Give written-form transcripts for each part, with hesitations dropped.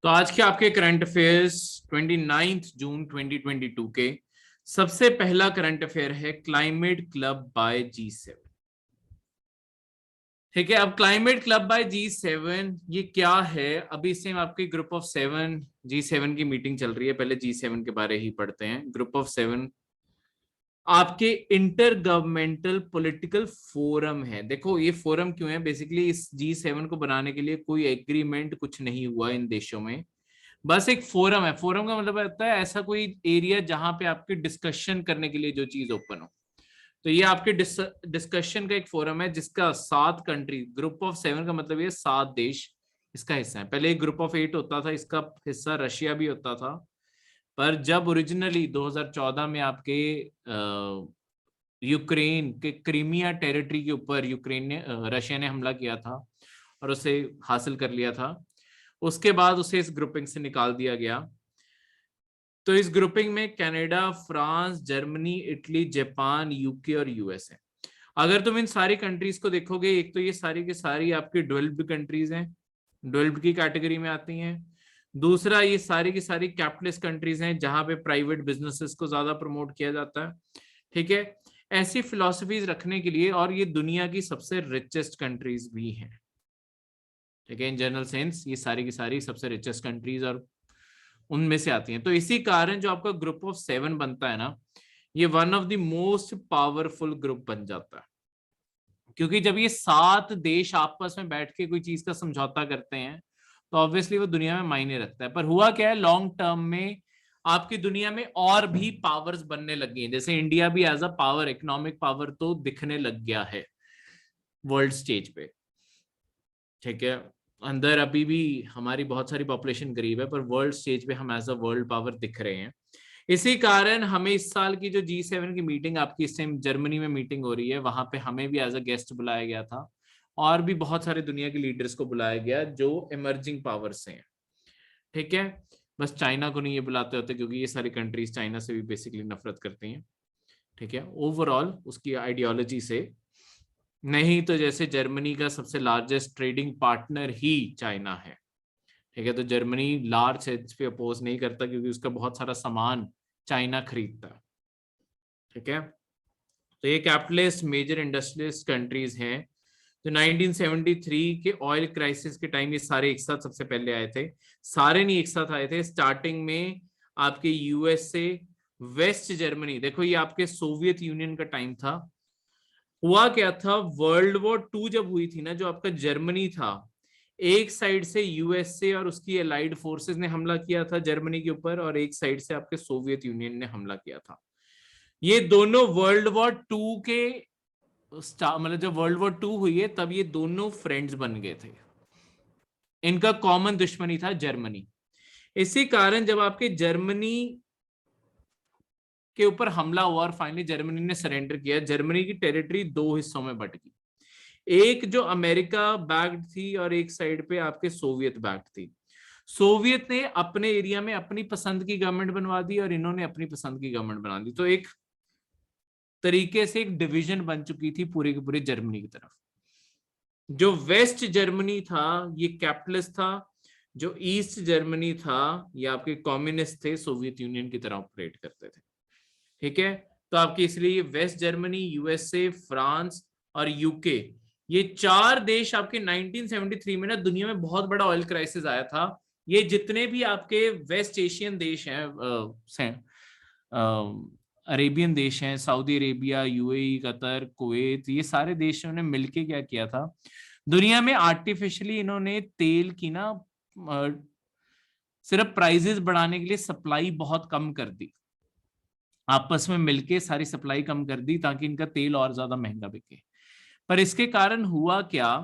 तो आज के आपके करंट अफेयर्स 29 जून 2022 के सबसे पहला करंट अफेयर है क्लाइमेट क्लब बाय G7। ठीक है, अब क्लाइमेट क्लब बाय G7 ये क्या है? अभी इस टाइम आपकी ग्रुप ऑफ 7 G7 की मीटिंग चल रही है। पहले G7 के बारे ही पढ़ते हैं। ग्रुप ऑफ 7 आपके इंटर गवर्नमेंटल पॉलिटिकल फोरम है। देखो ये फोरम क्यों है? बेसिकली इस G7 को बनाने के लिए कोई एग्रीमेंट कुछ नहीं हुआ इन देशों में, बस एक फोरम है। फोरम का मतलब होता है ऐसा कोई एरिया जहां पे आपकी डिस्कशन करने के लिए जो चीज ओपन हो। तो ये आपके डिस्कशन का एक फोरम है जिसका 7 कंट्री, ग्रुप ऑफ 7 का मतलब ये 7 देश इसका हिस्सा है। पहले एक ग्रुप ऑफ 8 होता था, इसका हिस्सा रशिया भी होता था। पर जब ओरिजिनली 2014 में आपके यूक्रेन के क्रीमिया टेरिटरी के ऊपर यूक्रेन ने रशिया ने हमला किया था और उसे हासिल कर लिया था, उसके बाद उसे इस ग्रुपिंग से निकाल दिया गया। तो इस ग्रुपिंग में Canada, France, Germany, Italy, Japan, UK और यूएस है। अगर तुम इन सारी कंट्रीज को देखोगे, एक तो ये सारी की सारी आपकी डेवलप्ड कंट्रीज हैं, डेवलप्ड की कैटेगरी में आती हैं। दूसरा, ये सारी की सारी कैपिटलिस्ट कंट्रीज हैं जहां पे प्राइवेट बिजनेसेस को ज्यादा प्रमोट किया जाता है। ठीक है, ऐसी फिलॉसफीज रखने के लिए, और ये दुनिया की सबसे रिचेस्ट कंट्रीज भी हैं। ठीक है, इन जनरल सेंस ये सारी की सारी सबसे रिचेस्ट कंट्रीज और उनमें से आती हैं। तो इसी कारण जो आपका ग्रुप ऑफ 7 बनता है ना, ये one of the most powerful group बन जाता है। क्योंकि जब ये 7 देश आपस में बैठ के कोई चीज का समझौता करते हैं तो ऑब्वियसली वो दुनिया में मायने रखता है। पर हुआ क्या है, लॉन्ग टर्म में आपकी दुनिया में और भी पावर्स बनने लगी हैं। जैसे इंडिया भी as a power, economic power तो दिखने लग गया है वर्ल्ड स्टेज पे। ठीक है, अंदर अभी भी हमारी बहुत सारी पॉपुलेशन गरीब है, पर वर्ल्ड स्टेज पे हम एज अ वर्ल्ड पावर दिख रहे हैं। इसी कारण हमें इस साल की जो G7 की मीटिंग, आपकी इस टाइम जर्मनी में मीटिंग हो रही है, वहां पे हमें भी एज अ गेस्ट बुलाया गया था और भी बहुत सारे दुनिया के लीडर्स को बुलाया गया जो इमर्जिंग पावर से हैं। ठीक है, बस चाइना को नहीं ये बुलाते होते क्योंकि ये सारी कंट्रीज चाइना से भी बेसिकली नफरत करती हैं। ठीक है, ओवरऑल उसकी आइडियोलॉजी से। नहीं तो जैसे जर्मनी का सबसे लार्जेस्ट ट्रेडिंग पार्टनर ही चाइना है। ठीक है, तो जर्मनी लार्ज है, इस पे अपोज नहीं करता क्योंकि उसका बहुत सारा सामान चाइना खरीदता है। ठीक है, तो ये कैपिटलिस्ट मेजर इंडस्ट्रियलिस्ट कंट्रीज हैं जो 1973 के ऑयल क्राइसिस के टाइम ये सारे एक साथ सबसे पहले आए थे। सारे नहीं एक साथ आए थे, स्टार्टिंग में आपके यूएसए, वेस्ट जर्मनी। देखो ये आपके सोवियत यूनियन का टाइम था। हुआ क्या था, वर्ल्ड वॉर 2 जब हुई थी ना, जो आपका जर्मनी था, एक साइड से यूएसए और उसकी अलाइड फोर्सेस ने हमला किया था जर्मनी के ऊपर, और एक साइड से आपके सोवियत यूनियन ने हमला किया था। ये दोनों वर्ल्ड वॉर 2 के मतलब जब वर्ल्ड वॉर 2 हुई है तब ये दोनों फ्रेंड्स बन गए थे। इनका कॉमन दुश्मनी था जर्मनी। इसी कारण जब आपके जर्मनी के ऊपर हमला हुआ और फाइनली जर्मनी ने सरेंडर किया, जर्मनी की टेरिटरी 2 हिस्सों में बट गई। एक जो अमेरिका बैक्ड थी और एक साइड पे आपके सोवियत बैक्ड थी। सोवियत ने अपने एरिया में अपनी पसंद की गवर्नमेंट बनवा दी और इन्होंने अपनी पसंद की गवर्नमेंट बना दी। तो एक तरीके से एक डिवीजन बन चुकी थी पूरी की पूरी जर्मनी की तरफ। जो वेस्ट जर्मनी था ये कैपिटलिस्ट था, जो ईस्ट जर्मनी था ये आपके कम्युनिस्ट थे, सोवियत यूनियन की तरह ऑपरेट करते थे। ठीक है, तो आपकी इसलिए वेस्ट जर्मनी, यूएसए, फ्रांस और यूके, ये 4 देश आपके 1973 में ना दुनिया में बहुत बड़ा ऑयल क्राइसिस आया था। ये जितने भी आपके वेस्ट एशियन देश हैं, अरेबियन देश हैं, Saudi Arabia, UAE, Qatar, Kuwait, ये सारे देशों ने मिलके क्या किया था, दुनिया में आर्टिफिशियली इन्होंने तेल की ना सिर्फ प्राइजेस बढ़ाने के लिए सप्लाई बहुत कम कर दी। आपस में मिलके सारी सप्लाई कम कर दी ताकि इनका तेल और ज्यादा महंगा बिके। पर इसके कारण हुआ क्या,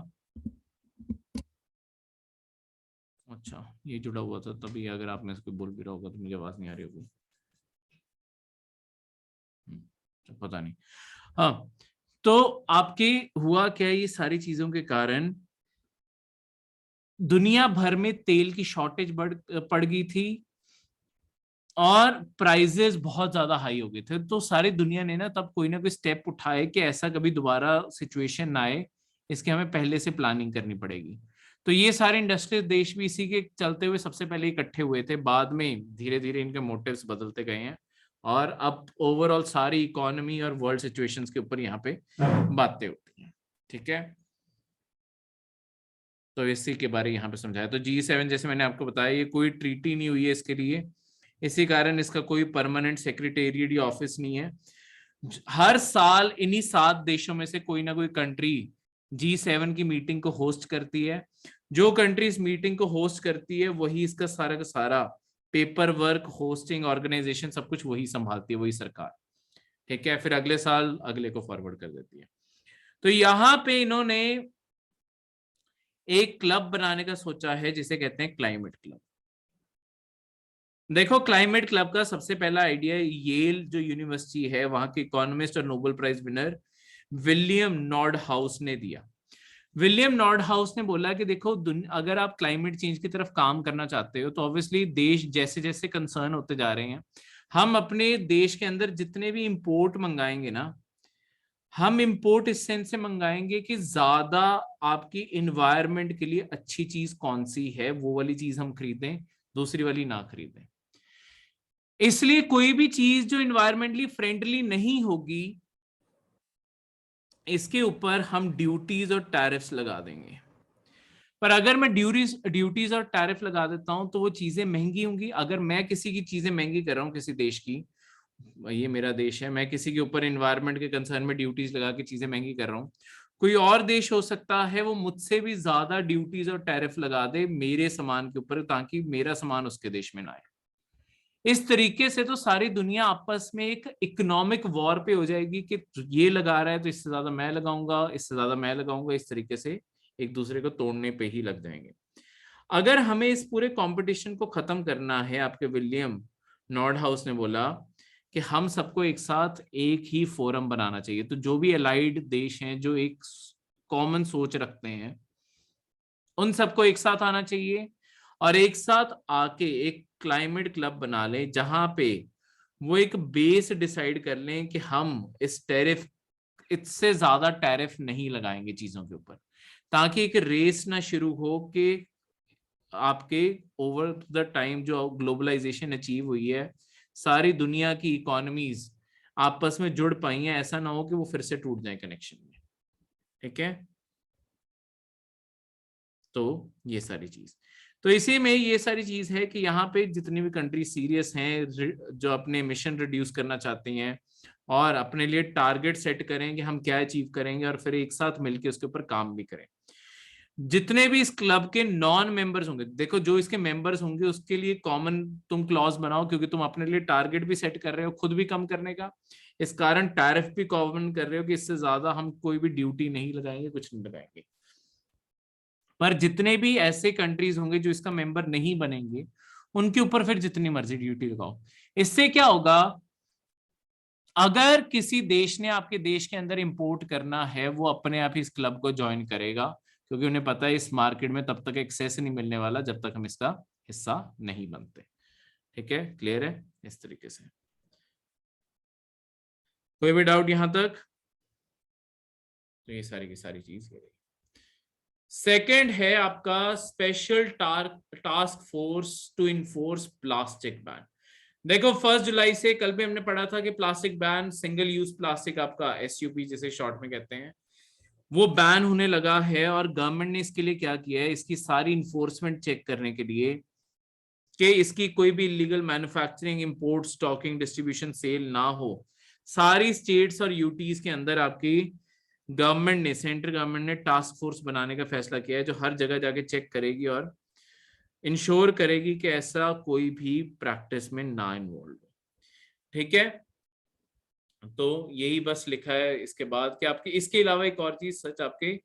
अच्छा ये जुड़ा हुआ था तभी, अगर आप में से कोई बोल भी रहा होगा तो मुझे आवाज नहीं आ रही होगी, तो पता नहीं। हाँ, तो आपके हुआ क्या, ये सारी चीजों के कारण दुनिया भर में तेल की शॉर्टेज पड़ गई थी और प्राइजेस बहुत ज्यादा हाई हो गए थे। तो सारी दुनिया ने ना तब कोई ना कोई स्टेप उठाए कि ऐसा कभी दोबारा सिचुएशन ना आए, इसके हमें पहले से प्लानिंग करनी पड़ेगी। तो ये सारे इंडस्ट्रियल देश भी इसी के चलते हुए सबसे पहले इकट्ठे हुए थे, बाद में धीरे धीरे इनके मोटिव्स बदलते गए हैं और अब ओवरऑल सारी इकोनॉमी और वर्ल्ड सिचुएशंस के ऊपर यहाँ पे बातें होती हैं। ठीक है, तो इसी के बारे यहाँ पे समझाया। तो G7 जैसे मैंने आपको बताया ये कोई ट्रीटी नहीं हुई है इसके लिए, इसी कारण इसका कोई परमानेंट सेक्रेटेरिएट या ऑफिस नहीं है। हर साल इन्हीं 7 देशों में से कोई ना कोई कंट्री G7 की मीटिंग को होस्ट करती है। जो कंट्री इस मीटिंग को होस्ट करती है वही इसका सारा का सारा पेपर वर्क, होस्टिंग, ऑर्गेनाइजेशन सब कुछ वही संभालती है, वही सरकार। ठीक है, फिर अगले साल अगले को फॉरवर्ड कर देती है। तो यहाँ पे इन्होंने एक क्लब बनाने का सोचा है जिसे कहते हैं क्लाइमेट क्लब। देखो, क्लाइमेट क्लब का सबसे पहला आइडिया येल जो यूनिवर्सिटी है वहां के इकोनॉमिस्ट और नोबेल प्राइज विनर विलियम नॉर्डहाउस ने दिया। विलियम नॉर्डहाउस ने बोला कि देखो, अगर आप क्लाइमेट चेंज की तरफ काम करना चाहते हो तो ऑब्वियसली देश जैसे जैसे कंसर्न होते जा रहे हैं, हम अपने देश के अंदर जितने भी इंपोर्ट मंगाएंगे ना, हम इंपोर्ट इस सेंस से मंगाएंगे कि ज्यादा आपकी इन्वायरमेंट के लिए अच्छी चीज कौन सी है वो वाली चीज हम खरीदें, दूसरी वाली ना खरीदें। इसलिए कोई भी चीज जो इन्वायरमेंटली फ्रेंडली नहीं होगी इसके ऊपर हम ड्यूटीज और टैरिफ्स लगा देंगे। पर अगर मैं ड्यूटीज और टैरिफ लगा देता हूं तो वो चीजें महंगी होंगी। अगर मैं किसी की चीजें महंगी कर रहा हूं, किसी देश की, ये मेरा देश है, मैं किसी के ऊपर इन्वायरमेंट के कंसर्न में ड्यूटीज लगा के चीजें महंगी कर रहा हूं, कोई और देश हो सकता है वो मुझसे भी ज्यादा ड्यूटीज और टैरिफ लगा दे मेरे सामान के ऊपर ताकि मेरा सामान उसके देश में ना आए। इस तरीके से तो सारी दुनिया आपस में एक इकोनॉमिक वॉर पे हो जाएगी कि ये लगा रहा है तो इससे ज्यादा मैं लगाऊंगा, इससे ज्यादा मैं लगाऊंगा, इस तरीके से एक दूसरे को तोड़ने पे ही लग जाएंगे। अगर हमें इस पूरे कंपटीशन को खत्म करना है, आपके विलियम नॉर्डहाउस ने बोला कि हम सबको एक साथ एक ही फोरम बनाना चाहिए। तो जो भी अलाइड देश हैं जो एक कॉमन सोच रखते हैं उन सबको एक साथ आना चाहिए और एक साथ आके एक क्लाइमेट क्लब बना लें जहां पे वो एक बेस डिसाइड कर लें कि हम इस टैरिफ, इससे ज्यादा टैरिफ नहीं लगाएंगे चीजों के ऊपर, ताकि एक रेस ना शुरू हो कि आपके ओवर द टाइम जो ग्लोबलाइजेशन अचीव हुई है सारी दुनिया की इकोनॉमीज आपस में जुड़ पाई हैं, ऐसा ना हो कि वो फिर से टूट जाए कनेक्शन में। ठीक है, तो ये सारी चीज, तो इसी में ये सारी चीज है कि यहाँ पे जितनी भी कंट्री सीरियस हैं जो अपने मिशन रिड्यूस करना चाहती हैं और अपने लिए टारगेट सेट करें कि हम क्या अचीव करेंगे और फिर एक साथ मिलकर उसके ऊपर काम भी करें। जितने भी इस क्लब के नॉन मेंबर्स होंगे, देखो जो इसके मेंबर्स होंगे उसके लिए कॉमन तुम क्लॉज बनाओ, क्योंकि तुम अपने लिए टारगेट भी सेट कर रहे हो खुद भी कम करने का, इस कारण टैरिफ भी कॉमन कर रहे हो कि इससे ज्यादा हम कोई भी ड्यूटी नहीं लगाएंगे, कुछ नहीं लगाएंगे। पर जितने भी ऐसे कंट्रीज होंगे जो इसका मेंबर नहीं बनेंगे उनके ऊपर फिर जितनी मर्जी ड्यूटी लगाओ। इससे क्या होगा, अगर किसी देश ने आपके देश के अंदर इंपोर्ट करना है वो अपने आप ही इस क्लब को ज्वाइन करेगा, क्योंकि उन्हें पता है इस मार्केट में तब तक एक्सेस नहीं मिलने वाला जब तक हम इसका हिस्सा नहीं बनते। ठीक है, क्लियर है इस तरीके से? कोई भी डाउट यहां तक? तो ये सारी की सारी चीज है। सेकेंड है आपका special task force to enforce plastic ban. देखो 1 जुलाई से, कल भी हमने पढ़ा था कि plastic ban, single use plastic आपका SUP जिसे शॉर्ट में कहते हैं, वो बैन होने लगा है। और गवर्नमेंट ने इसके लिए क्या किया है, इसकी सारी इन्फोर्समेंट चेक करने के लिए कि इसकी कोई भी illegal manufacturing, import, stocking, distribution, sale ना हो, सारी स्टेट्स और यूटीज के अंदर आपकी गवर्नमेंट ने, सेंट्रल गवर्नमेंट ने टास्क फोर्स बनाने का फैसला किया है जो हर जगह जाके चेक करेगी और इंश्योर करेगी कि ऐसा कोई भी प्रैक्टिस में ना इन्वॉल्व हो। ठीक है, तो यही बस लिखा है इसके बाद कि आपके इसके अलावा एक और चीज सच, आपके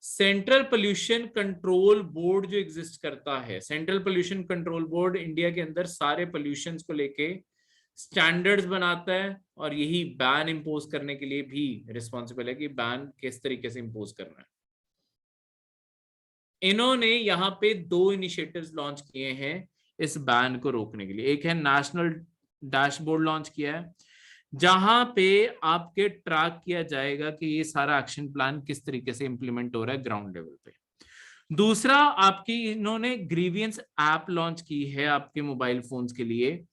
सेंट्रल पोल्यूशन कंट्रोल बोर्ड जो एग्जिस्ट करता है, central pollution control board India के अंदर सारे पोल्यूशन को लेके स्टैंडर्ड्स बनाता है और यही बैन इंपोज करने के लिए भी रिस्पॉन्सिबल है कि बैन किस तरीके से इंपोज करना है। इन्होंने यहाँ पे 2 इनिशिएटिव्स लॉन्च किए हैं इस बैन को रोकने के लिए। एक है नेशनल डैशबोर्ड लॉन्च किया है जहां पे आपके ट्रैक किया जाएगा कि ये सारा एक्शन प्लान किस तरीके से इंप्लीमेंट हो रहा है ग्राउंड लेवल पे। दूसरा, आपकी इन्होंने ग्रीवियंस ऐप लॉन्च की है आपके मोबाइल फोन्स के लिए,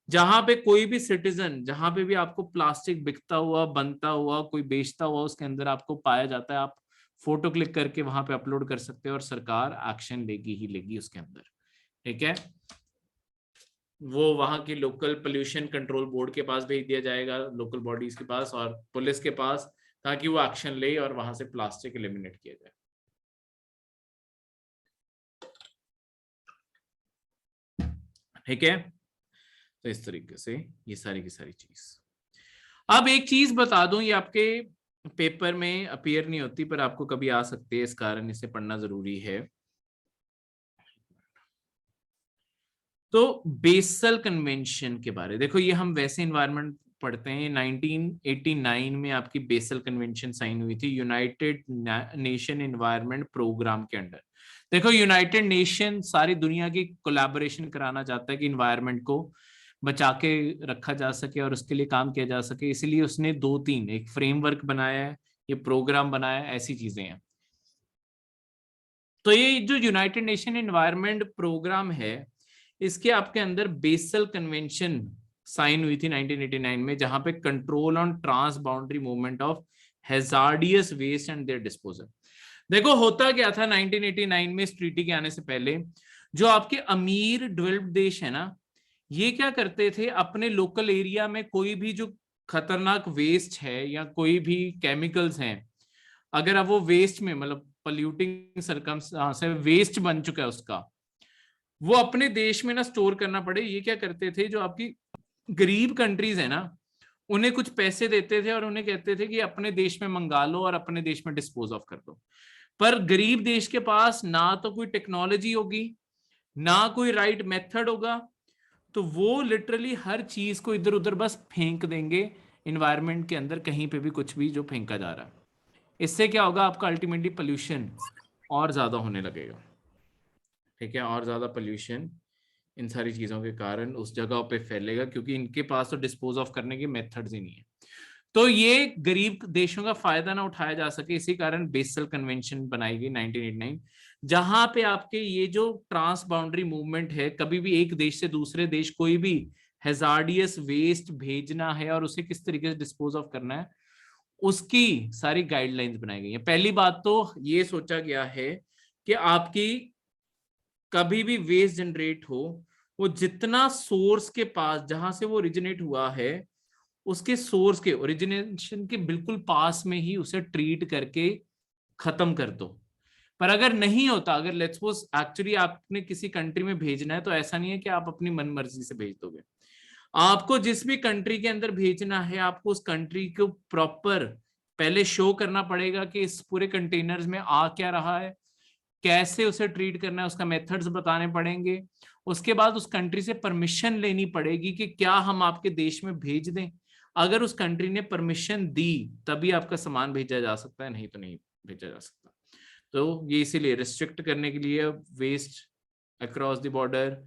जहां पे कोई भी सिटीजन, जहां पे भी आपको प्लास्टिक बिकता हुआ, बनता हुआ, कोई बेचता हुआ उसके अंदर आपको पाया जाता है, आप फोटो क्लिक करके वहां पे अपलोड कर सकते हो और सरकार एक्शन लेगी ही लेगी उसके अंदर। ठीक है, वो वहां की लोकल पोल्यूशन कंट्रोल बोर्ड के पास भेज दिया जाएगा, लोकल बॉडीज के पास और पुलिस के पास, ताकि वो एक्शन ले और वहां से प्लास्टिक एलिमिनेट किया जाए। ठीक है, तो इस तरीके से ये सारी की सारी चीज। अब एक चीज बता दूं, ये आपके पेपर में अपीयर नहीं होती पर आपको कभी आ सकती है, इस कारण इसे पढ़ना जरूरी है। तो बेसल कन्वेंशन के बारे, देखो ये हम वैसे इन्वायरमेंट पढ़ते हैं, 1989 में आपकी बेसल कन्वेंशन साइन हुई थी यूनाइटेड नेशन एनवायरनमेंट प्रोग्राम के अंडर। देखो यूनाइटेड नेशन सारी दुनिया की कोलैबोरेशन कराना चाहता है कि इन्वायरमेंट को बचा के रखा जा सके और उसके लिए काम किया जा सके, इसीलिए उसने 2-3 एक फ्रेमवर्क बनाया है, ये प्रोग्राम बनाया है, ऐसी चीजें हैं। तो ये जो यूनाइटेड नेशन एनवायरनमेंट प्रोग्राम है, इसके आपके अंदर बेसल कन्वेंशन साइन हुई थी 1989 में, जहां पे control on trans boundary movement of hazardous waste and their disposal. देखो होता क्या था 1989 में, इस ट्रीटी के आने से पहले जो आपके अमीर डेवलप्ड देश है ना, ये क्या करते थे, अपने लोकल एरिया में कोई भी जो खतरनाक वेस्ट है या कोई भी केमिकल्स हैं, अगर अब वो वेस्ट में मतलब पॉल्यूटिंग सर्कमस्टेंस है, वेस्ट बन चुका है उसका, वो अपने देश में ना स्टोर करना पड़े, ये क्या करते थे, जो आपकी गरीब कंट्रीज है ना, उन्हें कुछ पैसे देते थे और उन्हें कहते थे कि अपने देश में मंगा लो और अपने देश में डिस्पोज ऑफ कर दो। पर गरीब देश के पास ना तो कोई टेक्नोलॉजी होगी, ना कोई राइट मेथड होगा, तो वो लिटरली हर चीज को इधर उधर बस फेंक देंगे इन्वायरमेंट के अंदर, कहीं पे भी कुछ भी जो फेंका जा रहा है। इससे क्या होगा, आपका अल्टीमेटली पोल्यूशन और ज्यादा होने लगेगा। ठीक है, और ज्यादा पोल्यूशन इन सारी चीजों के कारण उस जगह पे फैलेगा, क्योंकि इनके पास तो डिस्पोज ऑफ करने के मेथड्स ही नहीं है। तो ये गरीब देशों का फायदा ना उठाया जा सके, इसी कारण बेसल कन्वेंशन बनाई गई 1989, जहां पे आपके ये जो ट्रांस बाउंड्री मूवमेंट है, कभी भी एक देश से दूसरे देश कोई भी हैजार्डियस वेस्ट भेजना है और उसे किस तरीके से डिस्पोज ऑफ करना है, उसकी सारी गाइडलाइंस बनाई गई है। पहली बात तो ये सोचा गया है कि आपकी कभी भी वेस्ट जनरेट हो, वो जितना सोर्स के पास, जहां से वो ओरिजिनेट हुआ है, उसके सोर्स के ओरिजिनेशन के बिल्कुल पास में ही उसे ट्रीट करके खत्म कर दो। पर अगर नहीं होता, अगर लेट्स सपोज एक्चुअली आपने किसी कंट्री में भेजना है, तो ऐसा नहीं है कि आप अपनी मन मर्जी से भेज दोगे। आपको जिस भी कंट्री के अंदर भेजना है, आपको उस कंट्री को प्रॉपर पहले शो करना पड़ेगा कि इस पूरे कंटेनर्स में आ क्या रहा है, कैसे उसे ट्रीट करना है, उसका मेथड्स बताने पड़ेंगे। उसके बाद उस कंट्री से परमिशन लेनी पड़ेगी कि क्या हम आपके देश में भेज दें। अगर उस कंट्री ने परमिशन दी तभी आपका सामान भेजा जा सकता है, नहीं तो नहीं भेजा जा सकता। तो ये इसीलिए रिस्ट्रिक्ट करने के लिए, waste across the border,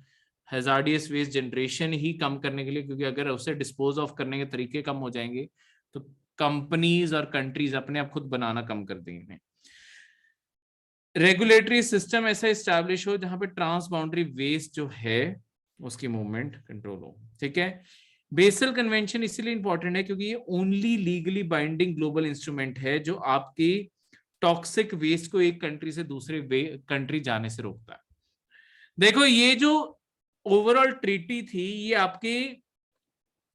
hazardous waste generation ही कम करने के लिए, क्योंकि अगर उसे डिस्पोज ऑफ करने के तरीके कम हो जाएंगे तो कंपनीज और कंट्रीज अपने आप खुद बनाना कम कर देंगे। रेगुलेटरी सिस्टम ऐसा इस्टेब्लिश हो जहां पे ट्रांस बाउंड्री वेस्ट जो है उसकी मूवमेंट कंट्रोल हो। ठीक है, बेसल कन्वेंशन इसीलिए इंपॉर्टेंट है क्योंकि ये only legally binding global instrument है जो आपकी टॉक्सिक वेस्ट को एक कंट्री से दूसरे कंट्री जाने से रोकता है। देखो ये जो ओवरऑल ट्रीटी थी, ये आपके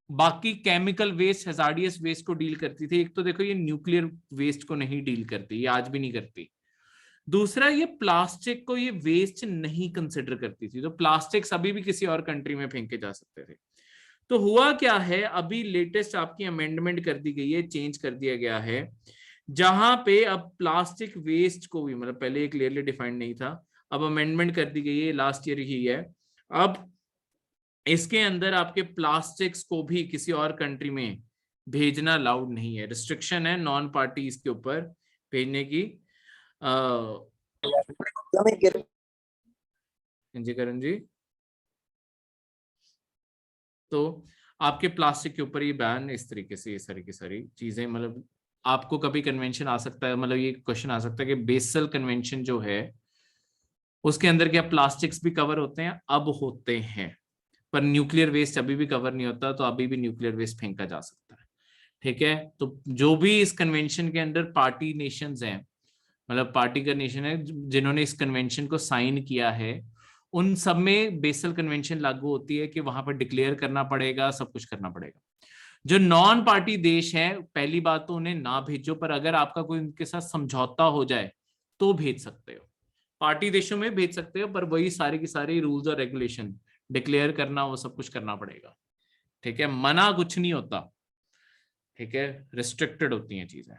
बाकी केमिकल वेस्ट, हैजार्डियस वेस्ट को डील करती थी। एक तो देखो ये न्यूक्लियर वेस्ट को नहीं डील करती, ये आज भी नहीं करती। दूसरा, ये प्लास्टिक को ये वेस्ट नहीं कंसिडर करती थी, तो प्लास्टिक अभी भी किसी और कंट्री में फेंके जा सकते थे। तो हुआ क्या है, अभी लेटेस्ट आपकी अमेंडमेंट कर दी गई है, चेंज कर दिया गया है, जहां पे अब प्लास्टिक वेस्ट को भी, मतलब पहले ये क्लियरली डिफाइंड नहीं था, अब अमेंडमेंट कर दी गई है, लास्ट ईयर ही है। अब इसके अंदर आपके प्लास्टिक्स को भी किसी और कंट्री में भेजना अलाउड नहीं है, रिस्ट्रिक्शन है नॉन पार्टीज के ऊपर भेजने की। जी करण जी, तो आपके प्लास्टिक के ऊपर ये बैन, इस तरीके से ये सारी की सारी चीजें, मतलब आपको कभी कन्वेंशन आ सकता है, मतलब ये क्वेश्चन आ सकता है कि बेसल कन्वेंशन जो है उसके अंदर क्या प्लास्टिक्स भी कवर होते हैं? अब होते हैं, पर न्यूक्लियर वेस्ट अभी भी कवर नहीं होता, तो अभी भी न्यूक्लियर वेस्ट फेंका जा सकता है। ठीक है, तो जो भी इस कन्वेंशन के अंदर पार्टी नेशंस हैं, मतलब पार्टी का नेशन है जिन्होंने इस कन्वेंशन को साइन किया है, उन सब में बेसल कन्वेंशन लागू होती है कि वहां पर डिक्लेयर करना पड़ेगा, सब कुछ करना पड़ेगा। जो नॉन पार्टी देश हैं, पहली बात तो उन्हें ना भेजो, पर अगर आपका कोई उनके साथ समझौता हो जाए तो भेज सकते हो। पार्टी देशों में भेज सकते हो, पर वही सारे की सारे रूल्स और रेगुलेशन डिक्लेयर करना, वो सब कुछ करना पड़ेगा। ठीक है, मना कुछ नहीं होता। ठीक है, रिस्ट्रिक्टेड होती हैं चीजें।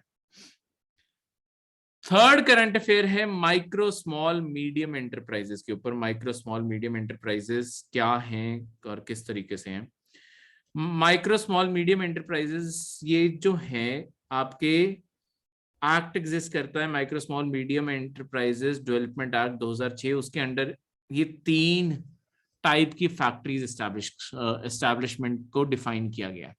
थर्ड करंट अफेयर है माइक्रो स्मॉल मीडियम एंटरप्राइजेस के ऊपर। माइक्रो स्मॉल मीडियम एंटरप्राइजेस क्या हैं और किस तरीके से हैं? माइक्रो स्मॉल मीडियम एंटरप्राइजेस ये जो है आपके एक्ट एग्जिस्ट करता है, micro small medium enterprises development act 2006, उसके अंडर ये 3 टाइप की फैक्ट्रीज एस्टैब्लिशमेंट को डिफाइन किया गया है।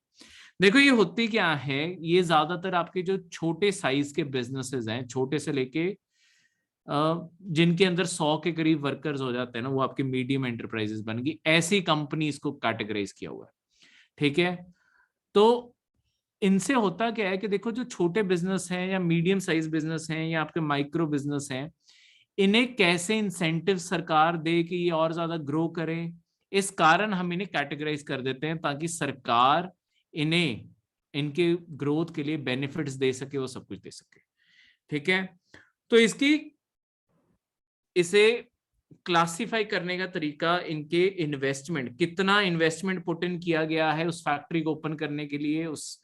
देखो ये होती क्या है, ये ज्यादातर आपके जो छोटे साइज के बिजनेसेस हैं, छोटे से लेके जिनके अंदर 100 के करीब वर्कर्स हो जाते हैं ना, वो आपके मीडियम एंटरप्राइजेस बन गई। ऐसी कंपनीज को कैटेगराइज किया हुआ है। ठीक है, तो इनसे होता क्या है कि देखो जो छोटे बिजनेस हैं या मीडियम साइज बिजनेस हैं या आपके माइक्रो बिजनेस हैं, इन्हें कैसे इंसेंटिव सरकार दे कि ये और ज्यादा ग्रो करें, इस कारण हम इन्हें कैटेगराइज कर देते हैं ताकि सरकार इन्हें इनके ग्रोथ के लिए बेनिफिट्स दे सके, वो सब कुछ दे सके। ठीक है, तो इसे क्लासिफाई करने का तरीका इनके इन्वेस्टमेंट, कितना इन्वेस्टमेंट पुट इन किया गया है उस फैक्ट्री को ओपन करने के लिए, उस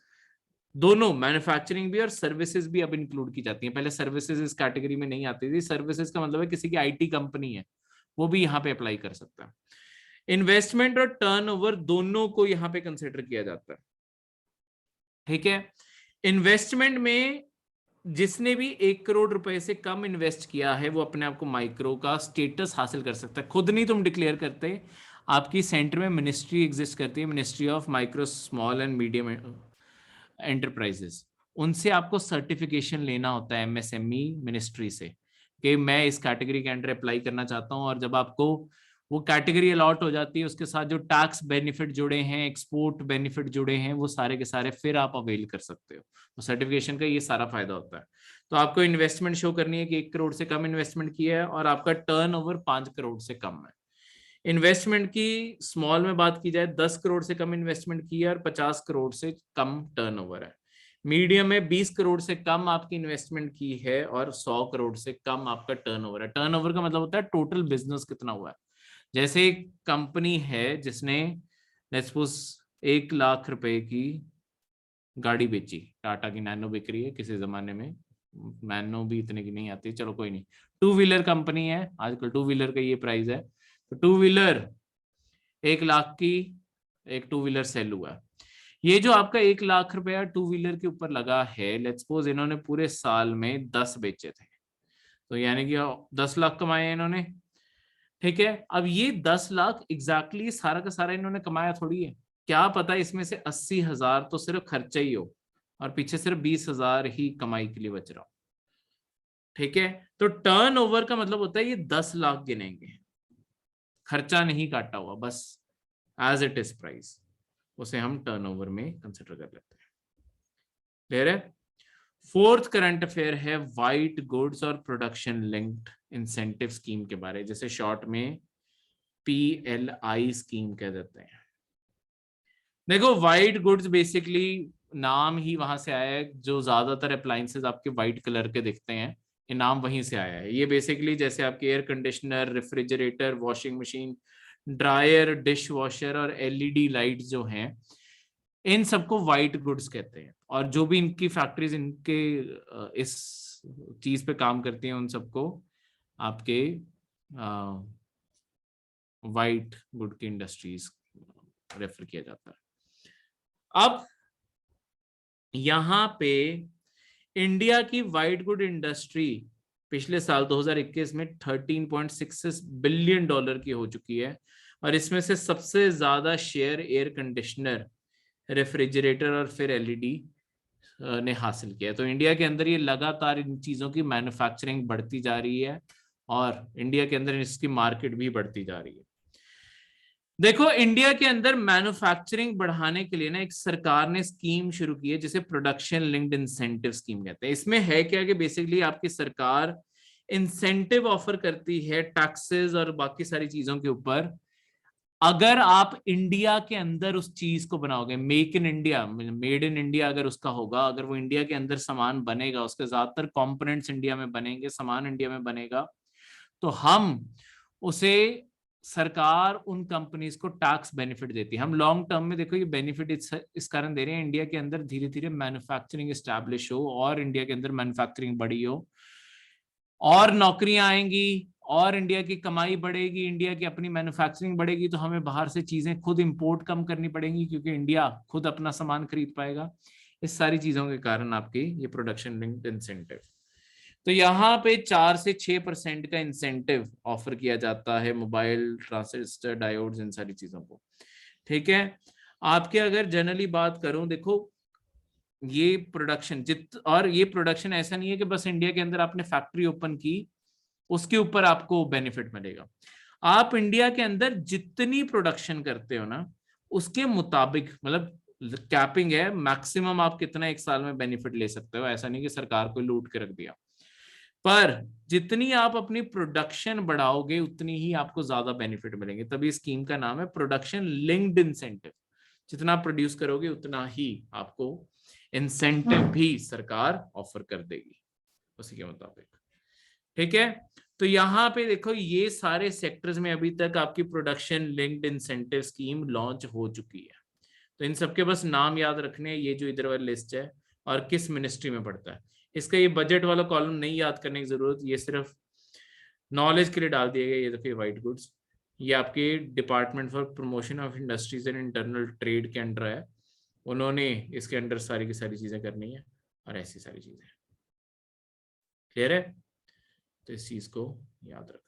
दोनों मैन्युफैक्चरिंग भी और सर्विसेज भी अब इंक्लूड की जाती हैं। पहले सर्विसेज इस कैटेगरी में नहीं आती थी। सर्विसेज का मतलब है किसी की आईटी कंपनी है, वो भी यहाँ पे अप्लाई कर सकता है। इन्वेस्टमेंट और टर्नओवर दोनों को यहाँ पे कंसिडर किया जाता है। ठीक है, इन्वेस्टमेंट में जिसने भी 1 करोड़ रुपए से कम इन्वेस्ट किया है वो अपने आप को माइक्रो का स्टेटस हासिल कर सकता है। खुद नहीं तुम डिक्लेयर करते, आपकी सेंटर में मिनिस्ट्री एग्जिस्ट करती है, ministry of micro small and medium enterprises. उनसे आपको सर्टिफिकेशन लेना होता है एमएसएमई मिनिस्ट्री से कि मैं इस कैटेगरी के अंडर अप्लाई करना चाहता हूं। और जब आपको वो कैटेगरी अलॉट हो जाती है, उसके साथ जो टैक्स बेनिफिट जुड़े हैं, एक्सपोर्ट बेनिफिट जुड़े हैं, वो सारे के सारे फिर आप अवेल कर सकते हो। तो सर्टिफिकेशन का ये सारा फायदा होता है। तो आपको इन्वेस्टमेंट शो करनी है कि 1 करोड़ से कम इन्वेस्टमेंट किया है और आपका टर्नओवर 5 करोड़ से कम है। इन्वेस्टमेंट की स्मॉल में बात की जाए, 10 करोड़ से कम इन्वेस्टमेंट की है और 50 करोड़ से कम टर्नओवर है। मीडियम में 20 करोड़ से कम आपकी इन्वेस्टमेंट की है और 100 करोड़ से कम आपका टर्नओवर है। टर्नओवर का मतलब होता है टोटल बिजनेस कितना हुआ है। जैसे एक कंपनी है जिसने लेट्स सपोज 1 लाख रुपए की गाड़ी बेची, टाटा की नैनो बिक रही है, किसी जमाने में नैनो भी इतने की नहीं आती, चलो कोई नहीं। 2 व्हीलर कंपनी है, आजकल 2 व्हीलर का ये प्राइस है, तो 2 व्हीलर 1 लाख की एक 2 व्हीलर सेल हुआ है। ये जो आपका 1 लाख रुपया 2 व्हीलर के ऊपर लगा है, लेट्स सपोज इन्होंने पूरे साल में 10 बेचे थे, तो यानी कि 10 लाख कमाए इन्होंने। ठीक है, अब ये 10 लाख एग्जैक्टली सारा का सारा इन्होंने कमाया थोड़ी है, क्या पता इसमें से 80,000 तो सिर्फ खर्चा ही हो और पीछे सिर्फ 20,000 ही कमाई के लिए बच रहा हो। ठीक है, तो टर्नओवर का मतलब होता है ये 10 लाख गिनेंगे, खर्चा नहीं काटा हुआ, बस एज इट इज प्राइस, उसे हम टर्नओवर में कंसिडर कर लेते हैं। क्लियर है? फोर्थ करंट अफेयर है वाइट गुड्स और प्रोडक्शन लिंक्ड इंसेंटिव स्कीम के बारे, जैसे शॉर्ट में PLI स्कीम कह देते हैं। देखो वाइट गुड्स बेसिकली नाम ही वहां से आया है, जो ज्यादातर अप्लायंसेस आपके वाइट कलर के दिखते हैं, ये नाम वहीं से आया है। ये बेसिकली जैसे आपके air conditioner, refrigerator, washing machine, dryer, dish washer और LED लाइट्स जो हैं, इन सबको वाइट गुड्स कहते हैं। और जो भी इनकी फैक्ट्रीज इनके इस चीज पे काम करती हैं, उन सबको आपके वाइट गुड की इंडस्ट्रीज रेफर किया जाता है। अब यहां पे इंडिया की वाइट गुड इंडस्ट्री पिछले साल 2021 में $13.66 बिलियन की हो चुकी है, और इसमें से सबसे ज्यादा शेयर एयर कंडीशनर, रेफ्रिजरेटर और फिर LED ने हासिल किया है। तो इंडिया के अंदर ये लगातार इन चीजों की मैन्युफैक्चरिंग बढ़ती जा रही है और इंडिया के अंदर इसकी मार्केट भी बढ़ती जा रही है। देखो इंडिया के अंदर मैन्युफैक्चरिंग बढ़ाने के लिए ना एक सरकार ने स्कीम शुरू की है जिसे प्रोडक्शन लिंक्ड इंसेंटिव स्कीम कहते हैं। इसमें है क्या कि बेसिकली आपकी सरकार इंसेंटिव ऑफर करती है टैक्सेस और बाकी सारी चीजों के ऊपर, अगर आप इंडिया के अंदर उस चीज को बनाओगे। Make in India, made in India अगर उसका होगा, अगर वो इंडिया के अंदर सामान बनेगा, उसके ज्यादातर कंपोनेंट्स इंडिया में बनेंगे, सामान इंडिया में बनेगा, तो हम उसे सरकार उन कंपनीज को टैक्स बेनिफिट देती है। हम लॉन्ग टर्म में देखो ये बेनिफिट इस कारण दे रहे हैं, इंडिया के अंदर धीरे धीरे मैन्युफैक्चरिंग एस्टैब्लिश हो और इंडिया के अंदर मैन्युफैक्चरिंग बढ़ी हो और नौकरियां आएंगी और इंडिया की कमाई बढ़ेगी, इंडिया की अपनी मैन्युफैक्चरिंग बढ़ेगी, तो हमें बाहर से चीजें खुद इंपोर्ट कम करनी पड़ेंगी क्योंकि इंडिया खुद अपना सामान खरीद पाएगा। इस सारी चीजों के कारण आपकी ये प्रोडक्शन लिंक्ड इंसेंटिव। तो यहाँ पे 4 से 6% का इंसेंटिव ऑफर किया जाता है मोबाइल, ट्रांजिस्टर, डायोड्स, इन सारी चीजों को। ठीक है, आपके अगर जनरली बात करूं, देखो ये प्रोडक्शन और ये प्रोडक्शन ऐसा नहीं है कि बस इंडिया के अंदर आपने फैक्ट्री ओपन की उसके ऊपर आपको बेनिफिट मिलेगा। आप इंडिया के अंदर जितनी प्रोडक्शन करते हो ना उसके मुताबिक, मतलब कैपिंग है, मैक्सिमम आप कितना एक साल में बेनिफिट ले सकते हो। ऐसा नहीं कि सरकार को लूट के रख दिया, पर जितनी आप अपनी प्रोडक्शन बढ़ाओगे उतनी ही आपको ज्यादा बेनिफिट मिलेंगे। तभी स्कीम का नाम है प्रोडक्शन लिंक्ड इंसेंटिव। जितना प्रोड्यूस करोगे उतना ही आपको इंसेंटिव भी सरकार ऑफर कर देगी उसी के मुताबिक। ठीक है, तो यहाँ पे देखो ये सारे सेक्टर्स में अभी तक आपकी production linked incentive scheme launch हो चुकी है। तो इन सबके बस नाम याद रखने हैं, ये जो इधर वाली लिस्ट है और किस मिनिस्ट्री में पड़ता है। इसका ये बजट वाला कॉलम नहीं याद करने की जरूरत, ये सिर्फ नॉलेज के लिए डाल दिए गए। ये देखिए वाइट गुड्स, ये आपके department for promotion of industries and internal trade के अंडर है, उन्होंने इसके अंडर सारी की सारी चीजें करनी है और ऐसी सारी चीजें। क्लियर है? तो इस चीज को याद रखना।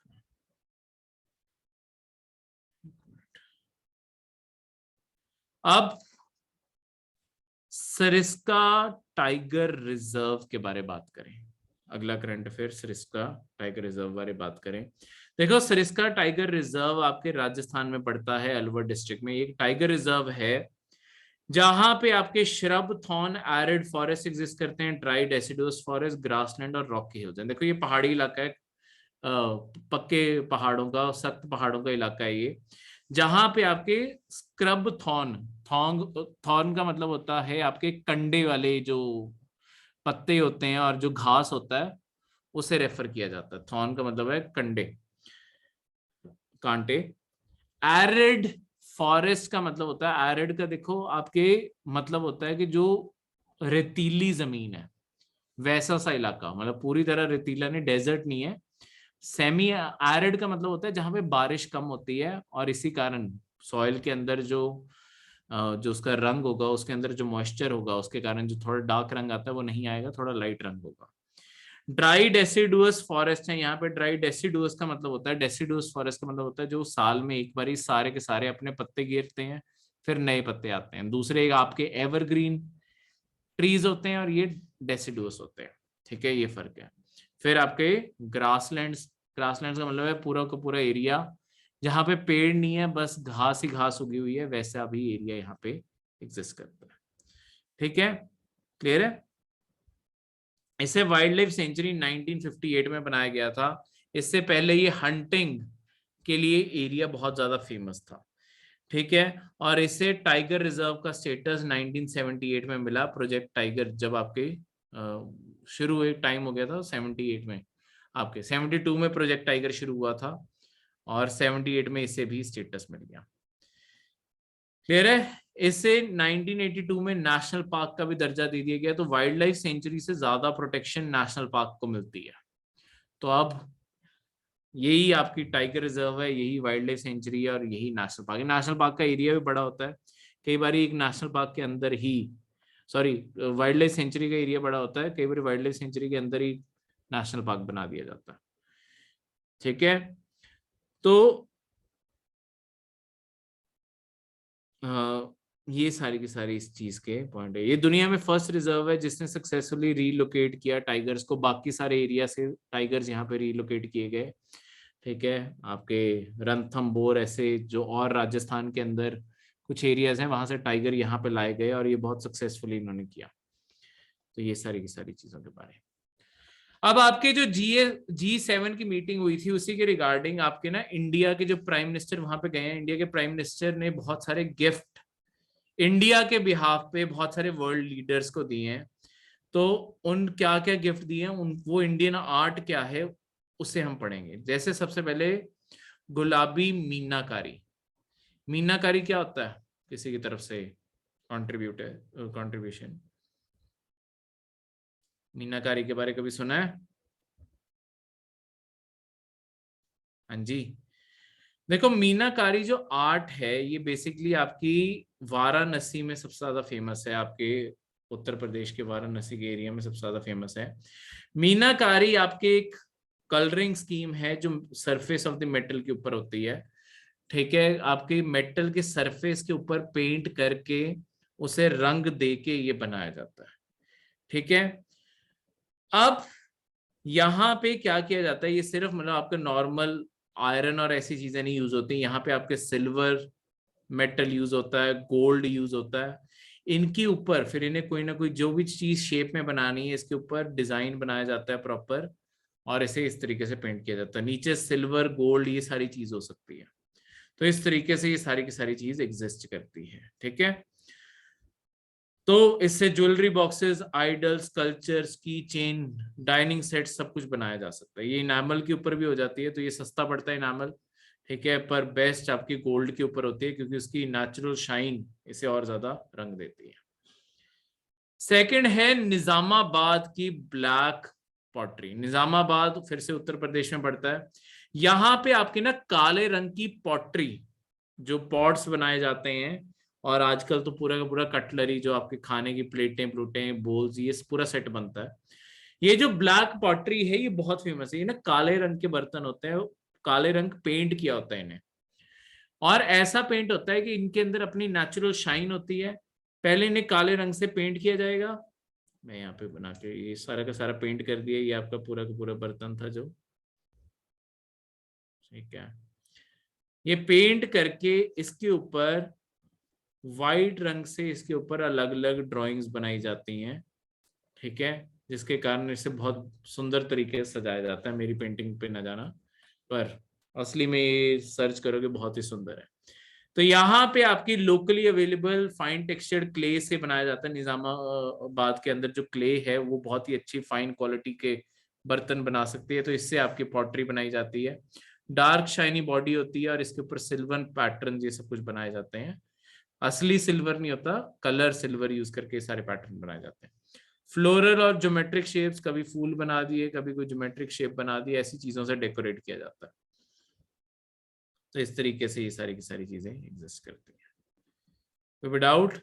अब सरिस्का टाइगर रिजर्व के बारे में बात करें। अगला current affair Sariska tiger reserve बारे बात करें। देखो सरिस्का टाइगर रिजर्व आपके राजस्थान में पड़ता है, अलवर डिस्ट्रिक्ट में। एक टाइगर रिजर्व है जहां पे आपके shrub, thorn, arid forest exist करते हैं, ड्राई डेसिडुअस फॉरेस्ट, ग्रासलैंड और रॉकी हिल्स। देखो ये पहाड़ी इलाका है, पक्के पहाड़ों का, सख्त पहाड़ों का इलाका है ये, जहां पे आपके स्क्रब थॉर्न, थॉर्न का मतलब होता है आपके कंडे वाले जो पत्ते होते हैं और जो घास होता है उसे रेफर किया जाता है। थॉर्न का मतलब है कंडे, कांटे। एरिड फॉरेस्ट का मतलब होता है, एरिड का देखो आपके मतलब होता है कि जो रेतीली जमीन है वैसा सा इलाका, मतलब पूरी तरह रेतीला नहीं, डेजर्ट नहीं है। सेमी एरिड का मतलब होता है जहां पे बारिश कम होती है और इसी कारण सॉइल के अंदर जो उसका रंग होगा, उसके अंदर जो मॉइस्चर होगा, उसके कारण जो थोड़ा डार्क रंग आता है वो नहीं आएगा, थोड़ा लाइट रंग होगा। ड्राई डेसिडुअस फॉरेस्ट है यहाँ पे। ड्राई डेसिडुअस का मतलब होता है, डेसिडुअस फॉरेस्ट का मतलब होता है जो साल में एक बार ही सारे के सारे अपने पत्ते गिरते हैं, फिर नए पत्ते आते हैं। दूसरे एक आपके एवरग्रीन ट्रीज होते हैं और ये डेसिडुअस होते हैं। ठीक है, ये फर्क है। फिर आपके ग्रासलैंड्स, ग्रासलैंड्स का मतलब है पूरा का पूरा एरिया जहां पे पेड़ नहीं है, बस घास ही घास उगी हुई है, वैसा भी एरिया यहाँ पे एग्जिस्ट करता है। ठीक है, क्लियर है? इसे वाइल्ड लाइफ सेंचुरी 1958 में बनाया गया था। इससे पहले ये हंटिंग के लिए एरिया बहुत ज्यादा फेमस था। ठीक है, और इसे टाइगर रिजर्व का स्टेटस 1978 में मिला। प्रोजेक्ट टाइगर जब आपके शुरू एक टाइम हो गया था 78 में, आपके 72 में प्रोजेक्ट टाइगर शुरू हुआ था और 78 में इसे भी स्टेटस मिल गया। क्लियर है? इसे 1982 में नेशनल पार्क का भी दर्जा दे दिया गया। तो वाइल्ड लाइफ सेंचुरी से ज्यादा प्रोटेक्शन नेशनल पार्क को मिलती है। तो अब यही आपकी टाइगर रिजर्व है, यही वाइल्ड लाइफ सेंचुरी है और यही नेशनल पार्क है। नेशनल पार्क का एरिया भी बड़ा होता है, कई बार एक नेशनल पार्क के अंदर ही, सॉरी वाइल्ड लाइफ सेंचुरी का एरिया बड़ा होता है, कई बार वाइल्ड लाइफ सेंचुरी के अंदर ही नेशनल पार्क बना दिया जाता है। ठीक है, तो ये सारी की सारी इस चीज के पॉइंट है। ये दुनिया में फर्स्ट रिजर्व है जिसने सक्सेसफुली रीलोकेट किया टाइगर्स को, बाकी सारे एरिया से टाइगर्स यहाँ पे रीलोकेट किए गए। ठीक है, आपके रणथंभौर ऐसे जो और राजस्थान के अंदर कुछ एरियाज हैं वहां से टाइगर यहाँ पे लाए गए और ये बहुत सक्सेसफुली इन्होंने किया। तो ये सारी की सारी चीजों के बारे में। अब आपके जो G7 की मीटिंग हुई थी उसी के रिगार्डिंग आपके ना इंडिया के जो प्राइम मिनिस्टर वहां पे गए हैं, इंडिया के प्राइम मिनिस्टर ने बहुत सारे गिफ्ट इंडिया के बिहाफ पे बहुत सारे वर्ल्ड लीडर्स को दिए हैं। तो उन क्या क्या गिफ्ट दिए हैं, उन वो इंडियन आर्ट क्या है उसे हम पढ़ेंगे। जैसे सबसे पहले गुलाबी मीनाकारी। मीनाकारी क्या होता है, किसी की तरफ से कंट्रीब्यूशन? मीनाकारी के बारे कभी सुना है? हाँ जी, देखो मीनाकारी जो आर्ट है ये बेसिकली आपकी वाराणसी में सबसे ज्यादा फेमस है, आपके उत्तर प्रदेश के वाराणसी के एरिया में सबसे ज्यादा फेमस है। मीनाकारी आपके एक कलरिंग स्कीम है जो सरफेस ऑफ द मेटल के ऊपर होती है। ठीक है, आपके मेटल के सरफेस के ऊपर पेंट करके उसे रंग दे के ये बनाया जाता है। ठीक है, अब यहाँ पे क्या किया जाता है, ये सिर्फ मतलब आपके नॉर्मल आयरन और ऐसी चीजें नहीं यूज होती, यहाँ पे आपके सिल्वर मेटल यूज होता है, गोल्ड यूज होता है। इनके ऊपर फिर इन्हें कोई ना कोई जो भी चीज शेप में बनानी है इसके ऊपर डिजाइन बनाया जाता है प्रॉपर, और इसे इस तरीके से पेंट किया जाता है। नीचे सिल्वर गोल्ड ये सारी चीज हो सकती है। तो इस तरीके से ये सारी की सारी चीज एग्जिस्ट करती है। ठीक है, तो इससे ज्वेलरी बॉक्सेस, आइडल्स, कल्चर्स, की चेन, डाइनिंग सेट सब कुछ बनाया जा सकता है। ये इनामल के ऊपर भी हो जाती है, तो ये सस्ता पड़ता है इनामल। ठीक है, पर बेस्ट आपकी गोल्ड के ऊपर होती है क्योंकि उसकी नेचुरल शाइन इसे और ज्यादा रंग देती है। सेकंड है निजामाबाद की ब्लैक पॉटरी। निजामाबाद फिर से उत्तर प्रदेश में पड़ता है। यहाँ पे आपकी ना काले रंग की पॉटरी, जो पॉट्स बनाए जाते हैं, और आजकल तो पूरा का पूरा कटलरी जो आपके खाने की प्लेटें प्लूटें बोल्स ये पूरा सेट बनता है। ये जो ब्लैक पॉटरी है ये बहुत फेमस है। ये ना काले रंग के बर्तन होते हैं, काले रंग पेंट किया होता है इन्हें, और ऐसा पेंट होता है कि इनके अंदर अपनी नेचुरल शाइन होती है। पहले इन्हें काले रंग से पेंट किया जाएगा। मैं यहाँ पे बना के ये सारा का सारा पेंट कर दिया, ये आपका पूरा का पूरा बर्तन था जो। ठीक है, ये पेंट करके इसके ऊपर वाइट रंग से इसके ऊपर अलग अलग ड्राइंग्स बनाई जाती हैं। ठीक है, जिसके कारण इसे बहुत सुंदर तरीके से सजाया जाता है। मेरी पेंटिंग पे न जाना, पर असली में ये सर्च करोगे बहुत ही सुंदर है। तो यहाँ पे आपकी locally available fine textured clay से बनाया जाता है। निजामाबाद के अंदर जो क्ले है वो बहुत ही अच्छी फाइन क्वालिटी के बर्तन बना सकती है, तो इससे आपकी पॉटरी बनाई जाती है। डार्क शाइनी बॉडी होती है और इसके ऊपर सिल्वर पैटर्न ये सब कुछ बनाए जाते हैं। असली सिल्वर नहीं होता, कलर सिल्वर यूज करके सारे पैटर्न बनाए जाते हैं। फ्लोरल और ज्योमेट्रिक शेप्स, कभी फूल बना दिए कभी कोई ज्योमेट्रिक शेप बना दी, ऐसी चीजों से डेकोरेट किया जाता है। तो इस तरीके से ये सारी की सारी चीजें एग्जिस्ट करती हैं। कोई भी डाउट?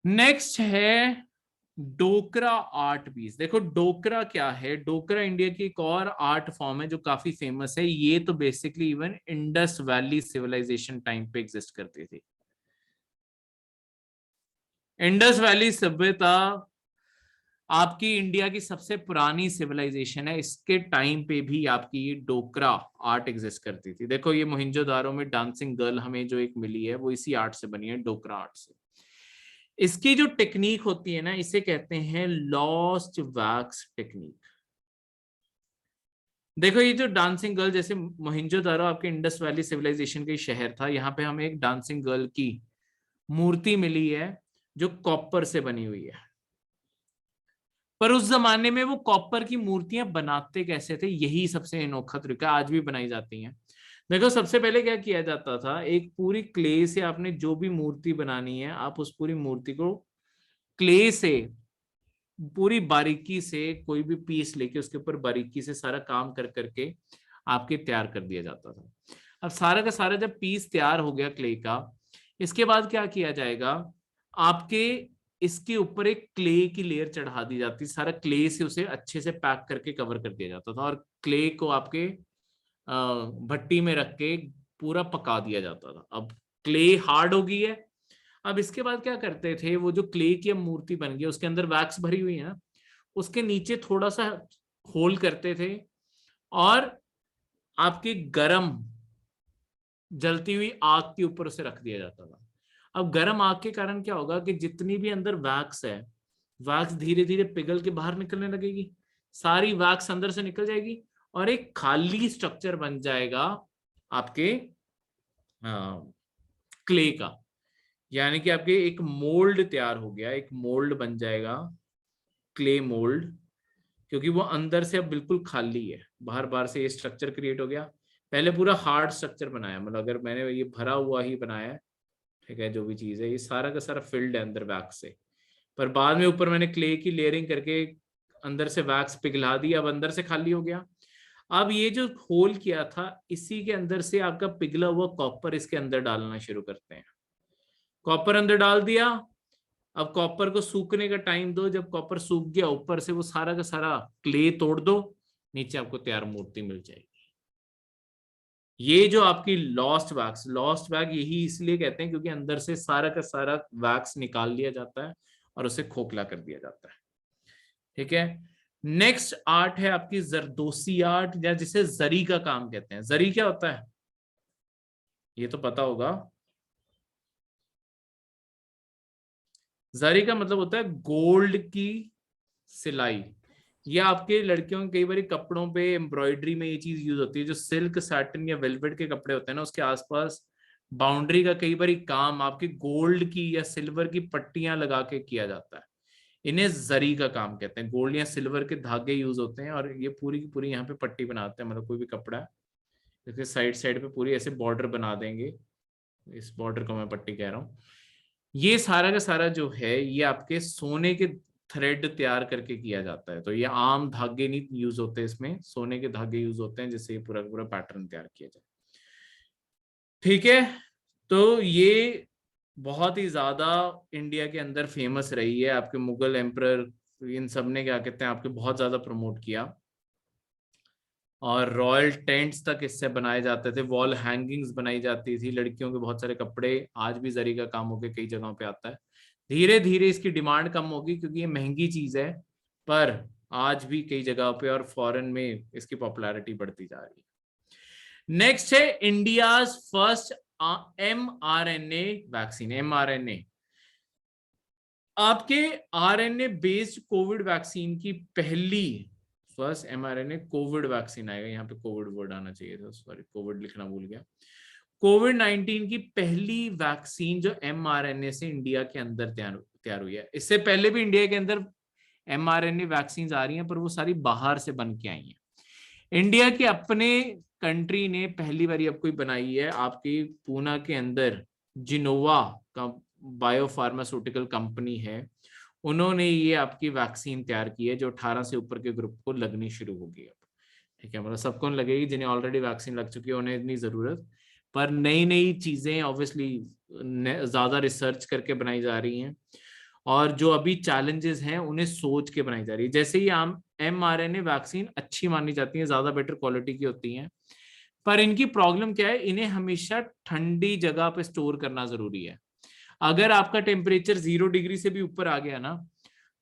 नेक्स्ट है डोकरा आर्ट पीस। देखो डोकरा क्या है, डोकरा इंडिया की एक और आर्ट फॉर्म है जो काफी फेमस है। ये तो basically even Indus Valley civilization time पे एग्जिस्ट करती थी। इंडस वैली सभ्यता आपकी इंडिया की सबसे पुरानी सिविलाइजेशन है। इसके टाइम पे भी आपकी ये डोकरा आर्ट एग्जिस्ट करती थी। देखो ये मोहिंजोदारो में डांसिंग गर्ल हमें जो एक मिली है वो इसी आर्ट से बनी है, डोकरा आर्ट से। इसकी जो टेक्निक होती है ना इसे कहते हैं लॉस्ट वैक्स टेक्निक। देखो ये जो डांसिंग गर्ल, जैसे मोहिंजोदारो आपके इंडस वैली सिविलाइजेशन का शहर था, यहाँ पे हमें एक डांसिंग गर्ल की मूर्ति मिली है जो कॉपर से बनी हुई है। पर उस जमाने में वो कॉपर की मूर्तियां बनाते कैसे थे, यही सबसे अनोखा तरीका, आज भी बनाई जाती हैं। देखो सबसे पहले क्या किया जाता था, एक पूरी क्ले से आपने जो भी मूर्ति बनानी है आप उस पूरी मूर्ति को क्ले से पूरी बारीकी से कोई भी पीस लेके उसके ऊपर बारीकी से सारा काम कर करके आपके तैयार कर दिया जाता था। अब सारा का सारा जब पीस तैयार हो गया क्ले का, इसके बाद क्या किया जाएगा, आपके इसके ऊपर एक क्ले की लेयर चढ़ा दी जाती, सारा क्ले से उसे अच्छे से पैक करके कवर कर दिया जाता था, और क्ले को आपके भट्टी में रख के पूरा पका दिया जाता था। अब क्ले हार्ड हो गई है। अब इसके बाद क्या करते थे, वो जो क्ले की अब मूर्ति बन गई उसके अंदर वैक्स भरी हुई है ना, उसके नीचे थोड़ा सा होल करते थे और आपकी गरम जलती हुई आग के ऊपर उसे रख दिया जाता था। अब गर्म आग के कारण क्या होगा कि जितनी भी अंदर वैक्स है, वैक्स धीरे धीरे पिघल के बाहर निकलने लगेगी, सारी वैक्स अंदर से निकल जाएगी और एक खाली स्ट्रक्चर बन जाएगा आपके क्ले का। यानी कि आपके एक मोल्ड तैयार हो गया, एक मोल्ड बन जाएगा, क्ले मोल्ड, क्योंकि वो अंदर से अब बिल्कुल खाली है, बाहर बाहर से ये स्ट्रक्चर क्रिएट हो गया। पहले पूरा हार्ड स्ट्रक्चर बनाया, मतलब अगर मैंने ये भरा हुआ ही बनाया है, ठीक है, जो भी चीज है ये सारा का सारा फिल्ड है अंदर वैक्स से, पर बाद में ऊपर मैंने क्ले की लेयरिंग करके अंदर से वैक्स पिघला दी, अब अंदर से खाली हो गया। अब ये जो होल किया था इसी के अंदर से आपका पिघला हुआ कॉपर इसके अंदर डालना शुरू करते हैं। कॉपर अंदर डाल दिया, अब कॉपर को सूखने का टाइम दो, जब कॉपर सूख गया ऊपर से वो सारा का सारा क्ले तोड़ दो, नीचे आपको तैयार मूर्ति मिल जाएगी। ये जो आपकी लॉस्ट वैक्स, लॉस्ट वैक्स यही इसलिए कहते हैं क्योंकि अंदर से सारा का सारा वैक्स निकाल लिया जाता है और उसे खोखला कर दिया जाता है। ठीक है, नेक्स्ट आर्ट है आपकी जरदोसी आर्ट, या जिसे जरी का काम कहते हैं। जरी क्या होता है ये तो पता होगा। जरी का मतलब होता है गोल्ड की सिलाई। ये आपके लड़कियों के कई बार कपड़ों पे एम्ब्रॉयडरी में ये चीज यूज होती है, जो सिल्क सैटिन या वेलवेट के कपड़े होते हैं ना, उसके आसपास बाउंड्री का कई बार काम आपके गोल्ड की या सिल्वर की पट्टियां लगा के किया जाता है। इन्हें जरी का काम कहते हैं। गोल्ड या सिल्वर के धागे यूज होते हैं और ये पूरी की पूरी यहाँ पे पट्टी बनाते हैं, मतलब कोई भी कपड़ा है इसके साइड साइड पे पूरी ऐसे बॉर्डर बना देंगे, इस बॉर्डर को मैं पट्टी कह रहा हूँ। ये सारा का सारा जो है ये आपके सोने के थ्रेड तैयार करके किया जाता है, तो ये आम धागे नहीं यूज होते, इसमें सोने के धागे यूज होते हैं जिससे ये पूरा पूरा पैटर्न तैयार किया जाए। ठीक है, तो ये बहुत ही ज्यादा इंडिया के अंदर फेमस रही है। आपके मुगल एम्परर इन सब ने क्या कहते हैं आपके बहुत ज्यादा प्रमोट किया, और रॉयल टेंट्स तक इससे बनाए जाते थे, वॉल हैंगिंग्स बनाई जाती थी, लड़कियों के बहुत सारे कपड़े आज भी जरी का काम होके कई जगहों पे आता है। धीरे धीरे इसकी डिमांड कम होगी क्योंकि ये महंगी चीज है, पर आज भी कई जगहों पे और फॉरेन में इसकी पॉपुलैरिटी बढ़ती जा रही है। नेक्स्ट है India first mRNA vaccine. mRNA आपके आरएनए बेस्ड कोविड वैक्सीन की पहली, फर्स्ट mRNA कोविड वैक्सीन आएगा, यहाँ पे कोविड वर्ड आना चाहिए था, सॉरी कोविड लिखना भूल गया। कोविड-19 की पहली वैक्सीन जो mRNA से इंडिया के अंदर तैयार हुई है। इससे पहले भी इंडिया के अंदर mRNA वैक्सीन आ रही हैं, पर वो सारी बाहर से बन के आई हैं। इंडिया के अपने कंट्री ने पहली बार अब कोई बनाई है, आपकी पूना के अंदर जिनोवा का बायोफार्मास्यूटिकल कंपनी है, उन्होंने ये आपकी वैक्सीन तैयार की है जो 18 से ऊपर के ग्रुप को लगनी शुरू होगी अब। ठीक है, मतलब सबको लगेगी, जिन्हें ऑलरेडी वैक्सीन लग चुकी है उन्हें इतनी जरूरत, पर नई नई चीजें ऑब्वियसली ज्यादा रिसर्च करके बनाई जा रही हैं, और जो अभी चैलेंजेस हैं उन्हें सोच के बनाई जा रही है। जैसे ही आम mRNA वैक्सीन अच्छी मानी जाती है, ज्यादा बेटर क्वालिटी की होती हैं, पर इनकी प्रॉब्लम क्या है, इन्हें हमेशा ठंडी जगह पे स्टोर करना जरूरी है। अगर आपका टेम्परेचर 0 डिग्री से भी ऊपर आ गया ना,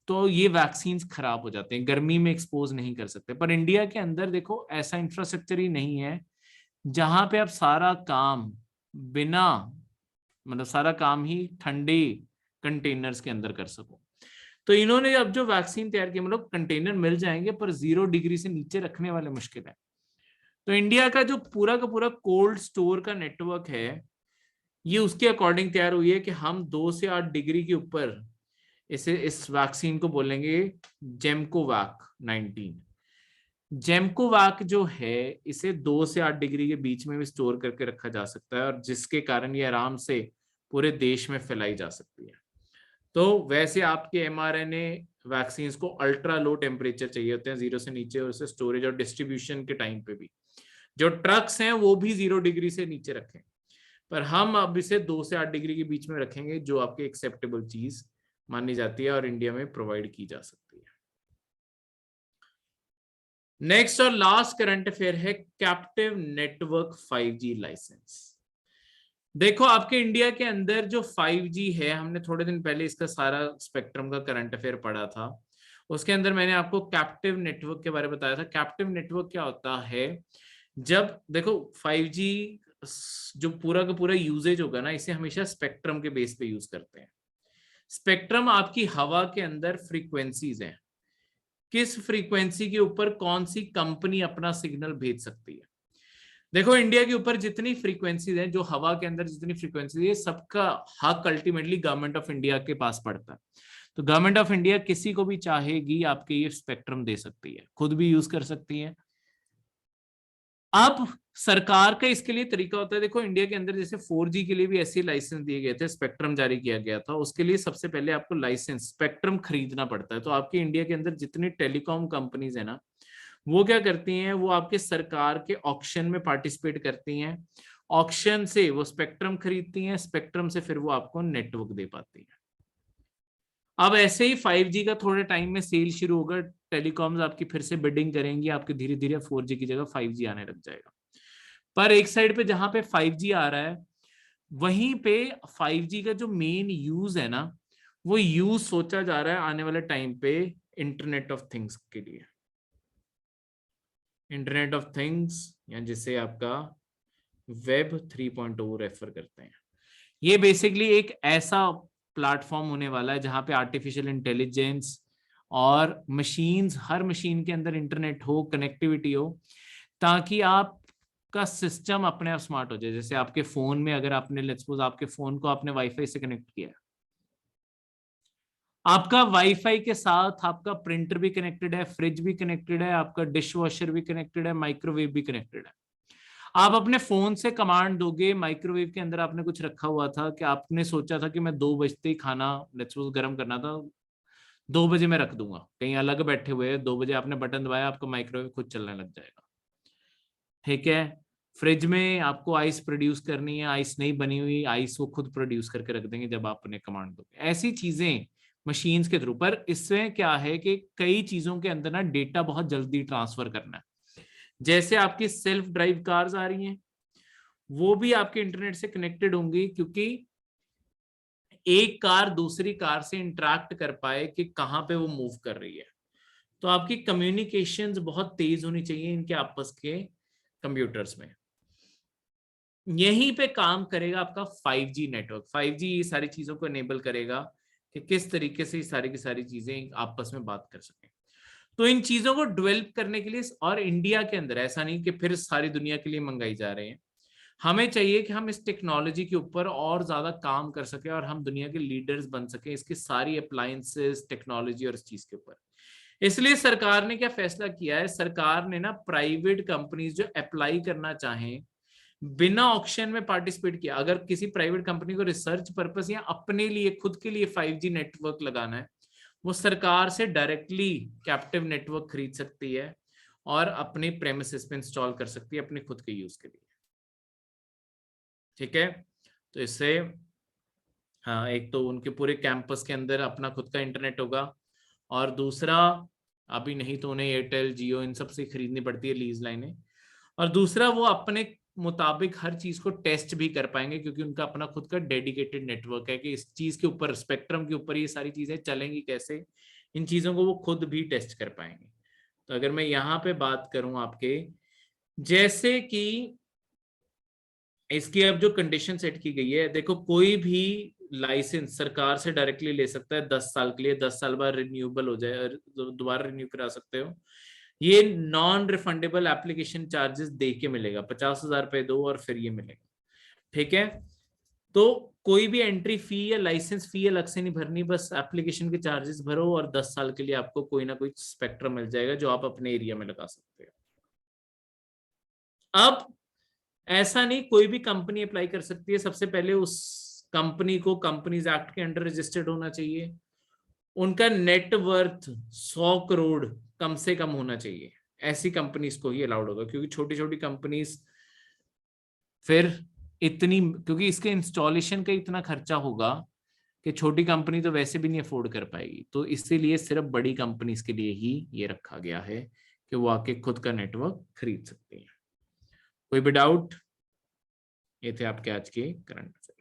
तो ये वैक्सीन खराब हो जाते हैं, गर्मी में एक्सपोज नहीं कर सकते। पर इंडिया के अंदर देखो ऐसा इंफ्रास्ट्रक्चर ही नहीं है जहां पे आप सारा काम बिना, मतलब सारा काम ही ठंडे कंटेनर्स के अंदर कर सको। तो इन्होंने अब जो वैक्सीन तैयार की, मतलब कंटेनर मिल जाएंगे पर 0 डिग्री से नीचे रखने वाले मुश्किल है। तो इंडिया का जो पूरा का पूरा कोल्ड स्टोर का नेटवर्क है, ये उसके अकॉर्डिंग तैयार हुई है कि हम 2 से 8 डिग्री के ऊपर इस वैक्सीन को बोलेंगे जेमकोवैक 19। जेमकोवैक जो है इसे 2 से 8 डिग्री के बीच में भी स्टोर करके रखा जा सकता है, और जिसके कारण ये आराम से पूरे देश में फैलाई जा सकती है। तो वैसे आपके mRNA वैक्सीन को अल्ट्रा लो टेम्परेचर चाहिए होते हैं, 0 से नीचे, और उसे स्टोरेज और डिस्ट्रीब्यूशन के टाइम पे भी जो ट्रक्स हैं वो भी 0 डिग्री से नीचे रखें, पर हम अब इसे 2 से 8 डिग्री के बीच में रखेंगे, जो आपकी एक्सेप्टेबल चीज मानी जाती है और इंडिया में प्रोवाइड की जा सकती है। नेक्स्ट और लास्ट करंट अफेयर है कैप्टिव नेटवर्क 5G लाइसेंस। देखो आपके इंडिया के अंदर जो 5G है, हमने थोड़े दिन पहले इसका सारा स्पेक्ट्रम का करंट अफेयर पढ़ा था। उसके अंदर मैंने आपको कैप्टिव नेटवर्क के बारे में बताया था। कैप्टिव नेटवर्क क्या होता है? जब देखो 5G जो पूरा का पूरा यूजेज होगा ना, इसे हमेशा स्पेक्ट्रम के बेस पे यूज करते हैं। स्पेक्ट्रम आपकी हवा के अंदर फ्रीक्वेंसीज हैं, किस फ्रीक्वेंसी के ऊपर कौन सी कंपनी अपना सिग्नल भेज सकती है। देखो इंडिया के ऊपर जितनी फ्रीक्वेंसीज हैं, जो हवा के अंदर जितनी फ्रीक्वेंसीज है, सबका हक अल्टीमेटली गवर्नमेंट ऑफ इंडिया के पास पड़ता है। तो गवर्नमेंट ऑफ इंडिया किसी को भी चाहेगी आपके ये स्पेक्ट्रम दे सकती है, खुद भी यूज कर सकती है। अब सरकार का इसके लिए तरीका होता है। देखो इंडिया के अंदर जैसे 4G के लिए भी ऐसे लाइसेंस दिए गए थे, स्पेक्ट्रम जारी किया गया था, उसके लिए सबसे पहले आपको लाइसेंस स्पेक्ट्रम खरीदना पड़ता है। तो आपके इंडिया के अंदर जितनी टेलीकॉम कंपनीज है ना, वो क्या करती हैं, वो आपके सरकार के ऑक्शन में पार्टिसिपेट करती हैं, ऑक्शन से वो स्पेक्ट्रम खरीदती हैं, स्पेक्ट्रम से फिर वो आपको नेटवर्क दे पाती है। अब ऐसे ही 5G का थोड़े टाइम में सेल शुरू होगा, टेलीकॉम्स आपकी फिर से बिडिंग करेंगी, आपके धीरे धीरे 4G की जगह 5G आने लग जाएगा। पर एक साइड पे जहां पे 5G आ रहा है, वहीं पे 5G का जो मेन यूज है ना, वो यूज सोचा जा रहा है आने वाले टाइम पे इंटरनेट ऑफ थिंग्स के लिए। इंटरनेट ऑफ थिंग्स या जिसे आपका वेब 3.0 रेफर करते हैं, ये बेसिकली एक ऐसा प्लेटफॉर्म होने वाला है जहां पे आर्टिफिशियल इंटेलिजेंस और मशीन्स, हर मशीन के अंदर इंटरनेट हो, कनेक्टिविटी हो, ताकि आपका सिस्टम अपने आप स्मार्ट हो जाए। जैसे आपके फोन में अगर आपने लेट्स सपोज आपके फोन को आपने वाईफाई से कनेक्ट किया, आपका वाईफाई के साथ आपका प्रिंटर भी कनेक्टेड है, फ्रिज भी कनेक्टेड है, आपका डिश वॉशर भी कनेक्टेड है, माइक्रोवेव भी कनेक्टेड है। आप अपने फोन से कमांड दोगे, माइक्रोवेव के अंदर आपने कुछ रखा हुआ था कि आपने सोचा था कि मैं 2 बजते ही खाना लेट्स सपोज गर्म करना था, 2 बजे मैं रख दूंगा, कहीं अलग बैठे हुए 2 बजे आपने बटन दबाया, आपका माइक्रोवेव खुद चलने लग जाएगा। ठीक है। फ्रिज में आपको आइस प्रोड्यूस करनी है, आइस नहीं बनी हुई आइस वो खुद प्रोड्यूस करके रख देंगे जब आप उन्हें कमांड दोगे। ऐसी चीजें मशीन्स के थ्रू। पर इसमें क्या है कि कई चीजों के अंदर ना डेटा बहुत जल्दी ट्रांसफर करना है। जैसे आपकी सेल्फ ड्राइव कार्स आ रही हैं, वो भी आपके इंटरनेट से कनेक्टेड होंगी, क्योंकि एक कार दूसरी कार से इंटरेक्ट कर पाए कि कहां पे वो मूव कर रही है। तो आपकी कम्युनिकेशंस बहुत तेज होनी चाहिए इनके आपस के कंप्यूटर्स में। यहीं पे काम करेगा आपका 5G नेटवर्क। 5G ये सारी चीजों को एनेबल करेगा कि किस तरीके से ये सारी की सारी चीजें आपस में बात कर सकें। तो इन चीजों को डेवलप करने के लिए, और इंडिया के अंदर ऐसा नहीं कि फिर सारी दुनिया के लिए मंगाई जा रहे हैं, हमें चाहिए कि हम इस टेक्नोलॉजी के ऊपर और ज्यादा काम कर सके और हम दुनिया के लीडर्स बन सके इसकी सारी अप्लायंसेस टेक्नोलॉजी और इस चीज के ऊपर। इसलिए सरकार ने क्या फैसला किया है, सरकार ने ना प्राइवेट कंपनीज जो अप्लाई करना चाहें, बिना ऑक्शन में पार्टिसिपेट किया, अगर किसी प्राइवेट कंपनी को रिसर्च पर्पस या अपने लिए खुद के लिए 5G नेटवर्क लगाना है, वो सरकार से डायरेक्टली कैप्टिव नेटवर्क खरीद सकती है और अपने प्रेमिसेस पे इंस्टॉल कर सकती है अपने खुद के यूज के लिए। ठीक है। तो इससे हाँ, एक तो उनके पूरे कैंपस के अंदर अपना खुद का इंटरनेट होगा, और दूसरा अभी नहीं तो उन्हें एयरटेल जियो इन सब से खरीदनी पड़ती है लीज लाइनें, और दूसरा वो अपने मुताबिक हर चीज को टेस्ट भी कर पाएंगे, क्योंकि उनका अपना खुद का डेडिकेटेड नेटवर्क है कि इस चीज के ऊपर, स्पेक्ट्रम के ऊपर ये सारी चीजें चलेंगी कैसे, इन चीजों को वो खुद भी टेस्ट कर पाएंगे। तो अगर मैं यहाँ पे बात करूं आपके, जैसे कि इसकी अब जो कंडीशन सेट की गई है, देखो कोई भी लाइसेंस सरकार से डायरेक्टली ले सकता है 10 साल के लिए, 10 साल बाद रिन्यूएबल हो जाए, दोबारा रिन्यू करा सकते हो। ये नॉन रिफंडेबल एप्लीकेशन चार्जेस दे के मिलेगा, 50,000 रुपए दो और फिर ये मिलेगा। ठीक है। तो कोई भी एंट्री फी या लाइसेंस फी अलग से नहीं भरनी, बस एप्लीकेशन के चार्जेस भरो और 10 साल के लिए आपको कोई ना कोई स्पेक्ट्रम मिल जाएगा जो आप अपने एरिया में लगा सकते हो। अब ऐसा नहीं कोई भी कंपनी अप्लाई कर सकती है, सबसे पहले उस कंपनी को कंपनीज एक्ट के अंडर रजिस्टर्ड होना चाहिए, उनका नेटवर्थ 100 करोड़ कम से कम होना चाहिए, ऐसी कंपनीज को ही अलाउड होगा। क्योंकि छोटी छोटी कंपनीज फिर इतनी, क्योंकि इसके इंस्टॉलेशन का इतना खर्चा होगा कि छोटी कंपनी तो वैसे भी नहीं अफोर्ड कर पाएगी। तो इसीलिए सिर्फ बड़ी कंपनीज के लिए ही ये रखा गया है कि वो आके खुद का नेटवर्क खरीद सकते हैं। कोई भी डाउट? ये थे आपके आज के करंट